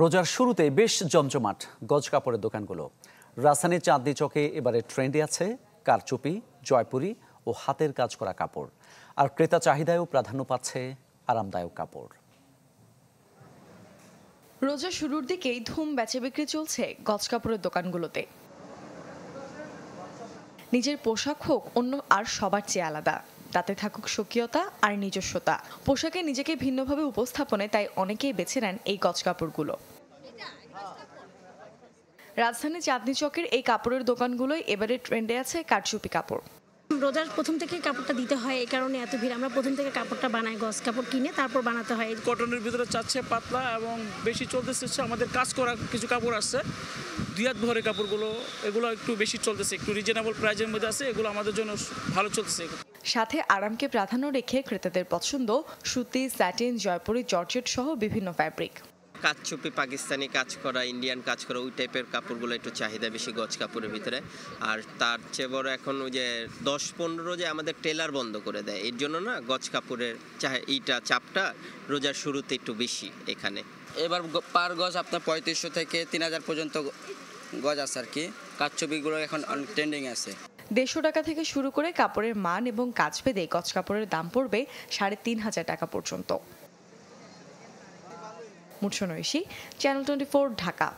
রোজার শুরুতে বেশ জমজমাট গজ কাপড়ের দোকানগুলো। রাজধানীর চাঁদনী চকে এবারে ট্রেন্ডে আছে কারচুপি, জয়পুরি ও হাতের কাজ করা কাপড়। আর ক্রেতা চাহিদায়ও প্রাধান্য পাচ্ছে আরামদায়ক কাপড়। রোজা শুরুর দিকেই ধুম বেচে বিক্রি চলছে গজ কাপড়ের দোকানগুলোতে। নিজের পোশাক হোক অন্য আর সবার চেয়ে আলাদা, তাতে থাকুক স্বকীয়তা আর নিজস্বতা। পোশাকে নিজেকে ভিন্নভাবে উপস্থাপনে তাই অনেকেই বেছে নেন এই গজ কাপড়গুলো। রাজধানী চাঁদনী চকের এই কাপড়ের দোকানগুলোই এবারে ট্রেন্ডে আছে কারচুপি কাপড়। রোজার প্রথম থেকে কাপড়টা দিতে হয়, এই কারণে এত ভিড়। আমরা প্রথম থেকে কাপড়টা বানাই, গজ কাপড় কিনে তারপর বানাতে হয়। কটনের ভিতরে চাচ্ছে পাতলা এবং বেশি চলতেছে আমাদের কাজ করা কিছু কাপড় আছে, 2 হাত ভরে কাপড়গুলো, এগুলো একটু বেশি চলতেছে, একটু রিজনেবল প্রাইসের মধ্যে আছে, এগুলো আমাদের জন্য ভালো চলতেছে। সাথে আরামকে প্রাধান্য রেখে ক্রেতাদের পছন্দ সুতি, স্যাটিন, জয়পুরি, জর্জেট সহ বিভিন্ন ফ্যাব্রিক। কারচুপি, পাকিস্তানি কাজ করা, ইন্ডিয়ান কাজ করা, ওই টাইপের কাপড়গুলো একটু চাহিদা বেশি গজ কাপড়ের ভিতরে। আর তার চেয়ে বড় এখন ওই যে 10-15 যে আমাদের টেলার বন্ধ করে দেয়, এর জন্য না গজ কাপড়ের এইটা চাপটা রোজার শুরুতে একটু বেশি এখানে। এবার পার গজ আপনার 3500 থেকে 3000 পর্যন্ত গজ আছে আর কি। কারচুপিগুলো এখন অনেক ট্রেন্ডিং আছে। 150 টাকা থেকে শুরু করে কাপড়ের মান এবং কাজ ভেদে গজ কাপড়ের দাম পড়বে 3500 টাকা পর্যন্ত। মুর্শন ঐশী, চ্যানেল 24, ঢাকা।